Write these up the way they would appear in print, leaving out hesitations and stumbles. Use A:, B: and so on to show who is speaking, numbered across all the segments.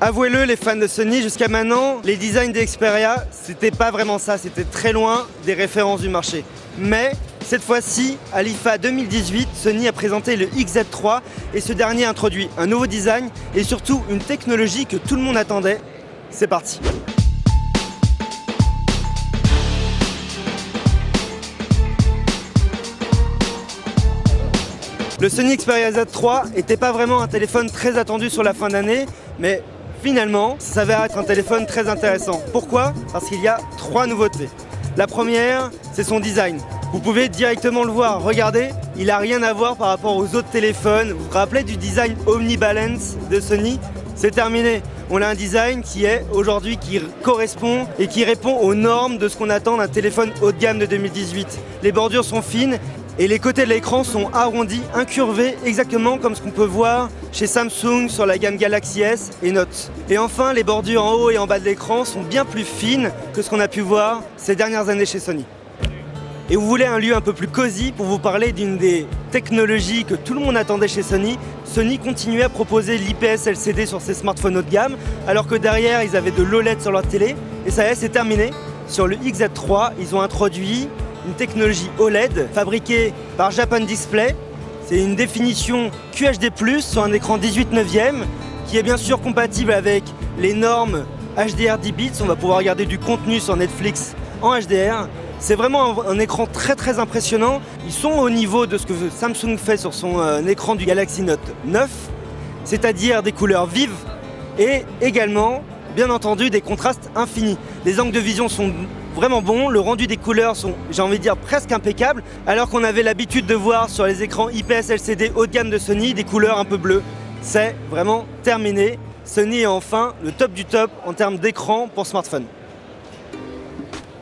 A: Avouez-le les fans de Sony, jusqu'à maintenant, les designs des Xperia, c'était pas vraiment ça, c'était très loin des références du marché. Mais cette fois-ci, à l'IFA 2018, Sony a présenté le XZ3 et ce dernier introduit un nouveau design et surtout une technologie que tout le monde attendait. C'est parti. Le Sony Xperia Z3 n'était pas vraiment un téléphone très attendu sur la fin d'année, mais finalement, ça s'avère être un téléphone très intéressant. Pourquoi? Parce qu'il y a 3 nouveautés. La première, c'est son design. Vous pouvez directement le voir. Regardez, il n'a rien à voir par rapport aux autres téléphones. Vous vous rappelez du design Omnibalance de Sony? C'est terminé. On a un design qui est aujourd'hui qui correspond et qui répond aux normes de ce qu'on attend d'un téléphone haut de gamme de 2018. Les bordures sont fines et les côtés de l'écran sont arrondis, incurvés, exactement comme ce qu'on peut voir chez Samsung sur la gamme Galaxy S et Note. Et enfin, les bordures en haut et en bas de l'écran sont bien plus fines que ce qu'on a pu voir ces dernières années chez Sony. Et vous voulez un lieu un peu plus cosy pour vous parler d'une des technologies que tout le monde attendait chez Sony. Sony continuait à proposer l'IPS LCD sur ses smartphones haut de gamme, alors que derrière ils avaient de l'OLED sur leur télé. Et ça y est, c'est terminé. Sur le XZ3, ils ont introduit une technologie OLED fabriquée par Japan Display. C'est une définition QHD+, sur un écran 18/9, qui est bien sûr compatible avec les normes HDR 10 bits. On va pouvoir regarder du contenu sur Netflix en HDR. C'est vraiment un écran très impressionnant. Ils sont au niveau de ce que Samsung fait sur son écran du Galaxy Note 9, c'est-à-dire des couleurs vives et également, bien entendu, des contrastes infinis. Les angles de vision sont vraiment bons, le rendu des couleurs sont, j'ai envie de dire, presque impeccable, alors qu'on avait l'habitude de voir sur les écrans IPS LCD haut de gamme de Sony des couleurs un peu bleues. C'est vraiment terminé. Sony est enfin le top du top en termes d'écran pour smartphone.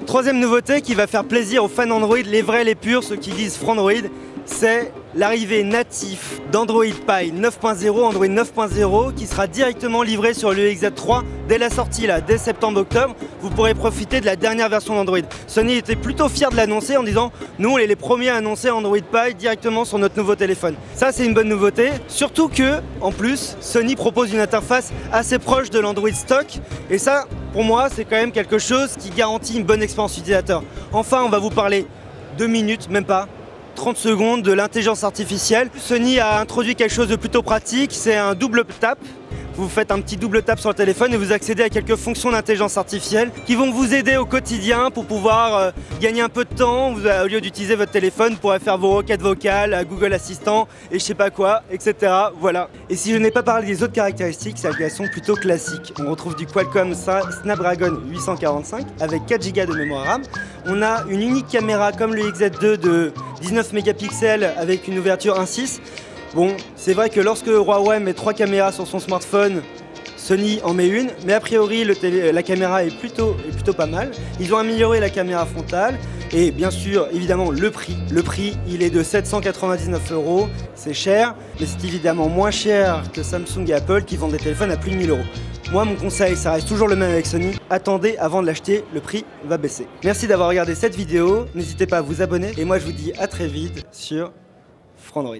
A: Troisième nouveauté qui va faire plaisir aux fans Android, les vrais, les purs, ceux qui disent Frandroid, c'est l'arrivée native d'Android Pie 9.0, Android 9.0, qui sera directement livré sur le XZ3 dès la sortie, là, dès septembre-octobre. Vous pourrez profiter de la dernière version d'Android. Sony était plutôt fier de l'annoncer en disant « Nous, on est les premiers à annoncer Android Pie directement sur notre nouveau téléphone ». Ça, c'est une bonne nouveauté, surtout que, en plus, Sony propose une interface assez proche de l'Android stock, et ça, pour moi, c'est quand même quelque chose qui garantit une bonne expérience utilisateur. Enfin, on va vous parler 2 minutes, même pas, 30 secondes de l'intelligence artificielle. Sony a introduit quelque chose de plutôt pratique, c'est un double tap. Vous faites un petit double tap sur le téléphone et vous accédez à quelques fonctions d'intelligence artificielle qui vont vous aider au quotidien pour pouvoir gagner un peu de temps. Au lieu d'utiliser votre téléphone, vous pourrez faire vos requêtes vocales à Google Assistant et je sais pas quoi, etc. Voilà. Et si je n'ai pas parlé des autres caractéristiques, elles sont plutôt classiques. On retrouve du Qualcomm Snapdragon 845 avec 4 Go de mémoire RAM. On a une unique caméra comme le XZ2 de 19 mégapixels avec une ouverture 1.6. Bon, c'est vrai que lorsque Huawei met 3 caméras sur son smartphone, Sony en met une, mais a priori la caméra est plutôt pas mal. Ils ont amélioré la caméra frontale et bien sûr, évidemment, le prix. Le prix, il est de 799 €, c'est cher, mais c'est évidemment moins cher que Samsung et Apple qui vendent des téléphones à plus de 1000 €. Moi, mon conseil, ça reste toujours le même avec Sony. Attendez avant de l'acheter, le prix va baisser. Merci d'avoir regardé cette vidéo, n'hésitez pas à vous abonner et moi je vous dis à très vite sur Frandroid.